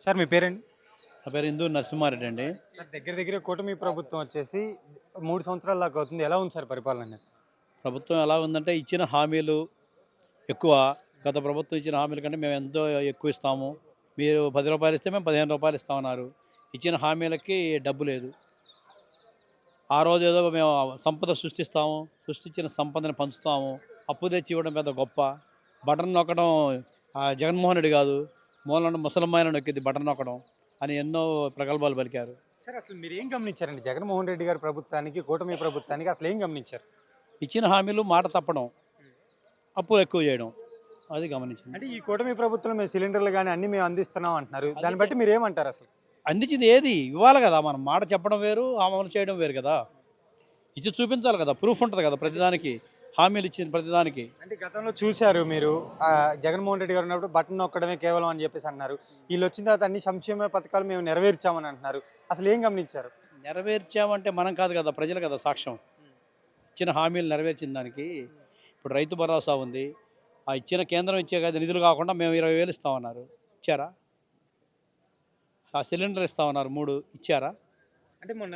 Sir మీ పేరండి? నా పేరు ఇందూరు నరసింహారెడ్డి అండి. సార్ దగ్గర దగ్గర కూటమి ప్రభుత్వం వచ్చేసి 3 సంవత్సరాల దాకా అవుతుంది. ఎలా ఉంది సార్ పరిపాలన అనేది? ప్రభుత్వం ఎలా ఉందంటే ఇచ్చిన హామీలు ఎక్కువ. గత ప్రభుత్వం ఇచ్చిన హామీల కంటే మేము ఎంతో ఎక్కువ ఇస్తాము. మీరు రూ. 10 ఇస్తే మేము రూ. 15 ఇస్తామన్నారు. ఇచ్చిన హామీలకి డబ్బు లేదు. ఆ రోజు ఏదో మేము సంపద సృష్టిస్తాము, సృష్టించిన సంపదని పంచుతాము, అప్పు తెచ్చి ఇవ్వడం పెద్ద గొప్ప. బటన్ నొక్కడం జగన్మోహన్ రెడ్డి కాదు, మూలన ముసలమ్మాయిని నొక్కింది బటన్ నొక్కడం అని ఎన్నో ప్రగల్భాలు పలికారు. సార్ అసలు మీరు ఏం గమనించారండి జగన్మోహన్ రెడ్డి గారి ప్రభుత్వానికి, కూటమి ప్రభుత్వానికి అసలు ఏం గమనించారు? ఇచ్చిన హామీలు మాట తప్పడం, అప్పులు ఎక్కువ చేయడం, అది గమనించింది. అంటే ఈ కూటమి ప్రభుత్వం మేము సిలిండర్లు కానీ అన్ని మేము అందిస్తున్నాం అంటున్నారు. దాన్ని బట్టి మీరు ఏమంటారు అసలు? అందించింది ఏది ఇవ్వాలి కదా, మనం మాట చెప్పడం వేరు, అమలు చేయడం వేరు కదా. ఇచ్చి చూపించాలి కదా, ప్రూఫ్ ఉంటుంది కదా ప్రతిదానికి, హామీలు ఇచ్చిన ప్రతిదానికి. అంటే గతంలో చూశారు మీరు జగన్మోహన్ రెడ్డి గారు ఉన్నప్పుడు బటన్ నొక్కడమే కేవలం అని చెప్పేసి అన్నారు. వీళ్ళు వచ్చిన తర్వాత అన్ని సంక్షేమ పథకాలు మేము నెరవేర్చామని అంటున్నారు. అసలు ఏం గమనించారు? నెరవేర్చామంటే మనం కాదు కదా, ప్రజలు కదా సాక్ష్యం. ఇచ్చిన హామీలు నెరవేర్చిన దానికి. ఇప్పుడు రైతు భరోసా ఉంది, ఆ ఇచ్చిన కేంద్రం ఇచ్చే కదా నిధులు కాకుండా మేము 20,000 ఇస్తామన్నారు, ఇచ్చారా? ఆ సిలిండర్ ఇస్తామన్నారు 3, ఇచ్చారా? అంటే మొన్న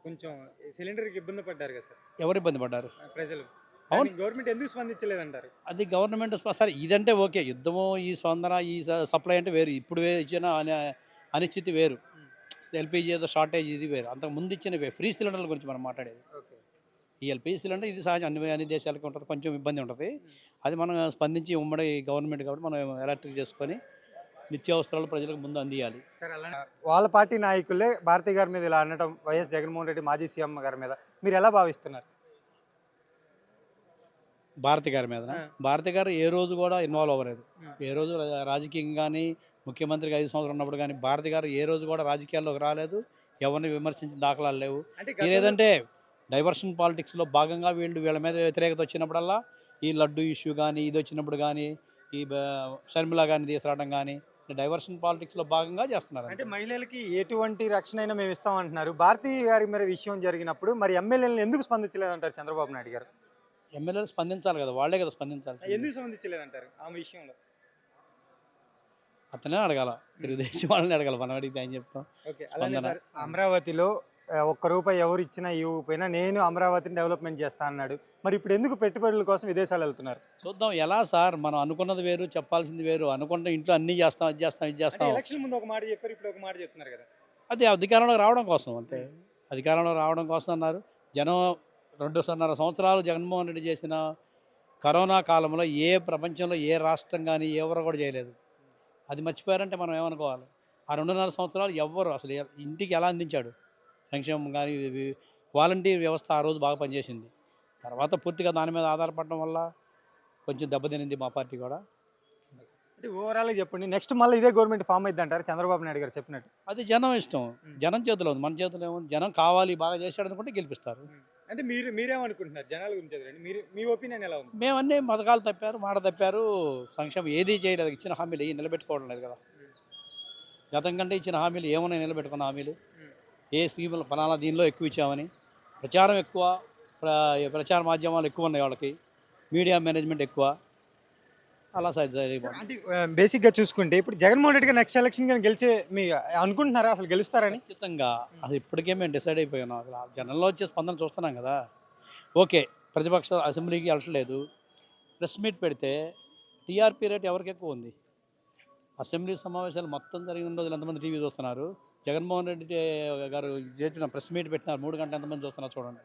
కొంచెం సిలిండర్కి ఇబ్బంది పడ్డారు కదా సార్ ఎవరు ఇబ్బంది పడ్డారు? ప్రజలు. అవును. గవర్నమెంట్ ఎందుకు స్పందించలేదంటారు? అది గవర్నమెంట్ సరే ఇదంటే ఓకే, యుద్ధము, ఈ స్పందన, ఈ సప్లై అంటే వేరు. ఇప్పుడు ఇచ్చిన అనిశ్చితి వేరు. ఎల్పిజి ఏదో షార్టేజ్ ఇది వేరు. అంతకు ముందు ఇచ్చిన ఫ్రీ సిలిండర్ల గురించి మనం మాట్లాడేది. ఈ ఎల్పిజి సిలిండర్ ఇది సహజం, అన్ని దేశాలకు ఉంటుంది, కొంచెం ఇబ్బంది ఉంటుంది. అది మనం స్పందించి ఉమ్మడి గవర్నమెంట్ కాబట్టి మనం ఎలక్ట్రిక్ చేసుకొని నిత్యావసరాలు ప్రజలకు ముందు అందియాలి. సరే అలా వాళ్ళ పార్టీ నాయకులే భారతి గారి మీద ఇలా అనడం, వైఎస్ జగన్మోహన్ రెడ్డి మాజీ సీఎం గారి మీద మీరు ఎలా భావిస్తున్నారు? భారతి గారి మీద భారతి గారు ఏ రోజు కూడా ఇన్వాల్వ్ అవ్వలేదు. ఏ రోజు రాజకీయంగా కానీ, ముఖ్యమంత్రిగా 5 సంవత్సరాలు ఉన్నప్పుడు కానీ భారతి గారు ఏ రోజు కూడా రాజకీయాల్లోకి రాలేదు. ఎవరిని విమర్శించిన దాఖలాలు లేవు. లేదంటే డైవర్షన్ పాలిటిక్స్లో భాగంగా వీళ్ళ మీద వ్యతిరేకత వచ్చినప్పుడల్లా, ఈ లడ్డు ఇష్యూ కానీ, ఇది వచ్చినప్పుడు కానీ, ఈ షర్మిల కానీ తీసుకురావడం కానీ, డైవర్షన్ పాలిటిక్స్లో భాగంగా చేస్తున్నారు. అంటే మహిళలకి ఎటువంటి రక్షణ అయినా మేము ఇస్తాం అంటున్నారు. భారతి గారి మరి విషయం జరిగినప్పుడు మరి ఎమ్మెల్యేలను ఎందుకు స్పందించలేదంటారు చంద్రబాబు నాయుడు గారు? ఎమ్మెల్యేలు స్పందించాలి కదా, వాళ్ళే కదా స్పందించాలి. ఎందుకు స్పందించలేదంటారు ఆమె విషయంలో? అతనే అడగాల, తెలుగుదేశం వాళ్ళని అడగాలి, మనం అడిగితే ఆయన చెప్తాం. అమరావతిలో ఒక్క రూపాయి ఎవరు ఇచ్చినా ఇవ్వకపోయినా నేను అమరావతిని డెవలప్మెంట్ చేస్తా అన్నాడు. మరి ఇప్పుడు ఎందుకు పెట్టుబడుల కోసం విదేశాలు వెళ్తున్నారు? చూద్దాం ఎలా సార్, మనం అనుకున్నది వేరు, చెప్పాల్సింది వేరు. అనుకుంటే ఇంట్లో అన్నీ చేస్తాం, అది చేస్తాం, ఇది చేస్తాం. ఎలక్షన్ ముందు ఒక మాట చెప్పారు, ఇప్పుడు ఒక మాట చెప్తున్నారు కదా. అది అధికారంలోకి రావడం కోసం అంతే. అధికారంలో రావడం కోసం అన్నారు. జనం 2.5 సంవత్సరాలు జగన్మోహన్ రెడ్డి చేసిన కరోనా కాలంలో ఏ ప్రపంచంలో ఏ రాష్ట్రం కానీ ఎవరు కూడా చేయలేదు. అది మర్చిపోయారంటే మనం ఏమనుకోవాలి? ఆ 2.5 సంవత్సరాలు ఎవ్వరు అసలు ఇంటికి ఎలా అందించాడు సంక్షేమం కానీ, వాలంటీర్ వ్యవస్థ ఆ రోజు బాగా పనిచేసింది. తర్వాత పూర్తిగా దాని మీద ఆధారపడడం వల్ల కొంచెం దెబ్బతినింది మా పార్టీ కూడా. అంటే ఓవరాల్గా చెప్పండి, నెక్స్ట్ మళ్ళీ ఇదే గవర్నమెంట్ ఫామ్ అయింది అంటారు చంద్రబాబు నాయుడు గారు చెప్పినట్టు? అది జనం ఇష్టం, జనం చేతిలో ఉంది, మన చేతిలో ఏముంది? జనం కావాలి, బాగా చేశాడు అనుకుంటే గెలిపిస్తారు. అంటే మీరేమనుకుంటున్నారు జనాల గురించి? మీ ఒపీనియన్ ఎలా ఉంది? మేమన్నీ పథకాలు తప్పారు, మాట తప్పారు, సంక్షేమం ఏదీ చేయలేదు. ఇచ్చిన హామీలు నిలబెట్టుకోవడం లేదు కదా. గతం కంటే ఇచ్చిన హామీలు ఏమైనా నిలబెట్టుకున్న హామీలు, ఏ స్కీములు ఫలానా దీనిలో ఎక్కువ ఇచ్చామని ప్రచారం ఎక్కువ, ప్రచార మాధ్యమాలు ఎక్కువ ఉన్నాయి వాళ్ళకి, మీడియా మేనేజ్మెంట్ ఎక్కువ, అలా అంటే బేసిక్గా చూసుకుంటే ఇప్పుడు జగన్మోహన్ రెడ్డి గారు నెక్స్ట్ ఎలక్షన్ కానీ గెలిచే మీ అనుకుంటున్నారా? అసలు గెలుస్తారని? ఖచ్చితంగా. అసలు ఇప్పటికే మేము డిసైడ్ అయిపోయాం. అసలు జనంలో వచ్చే స్పందన చూస్తున్నాం కదా. ఓకే, ప్రతిపక్షాలు అసెంబ్లీకి వెళ్ళట్లేదు, ప్రెస్ మీట్ పెడితే టీఆర్పీ రేట్ ఎవరికి ఎక్కువ ఉంది? అసెంబ్లీ సమావేశాలు మొత్తం జరిగిన రోజులు ఎంతమంది టీవీ చూస్తున్నారు? జగన్మోహన్ రెడ్డి గారు చేసిన ప్రెస్ మీట్ పెట్టినారు 3 గంటలు ఎంతమంది చూస్తున్నారు చూడండి.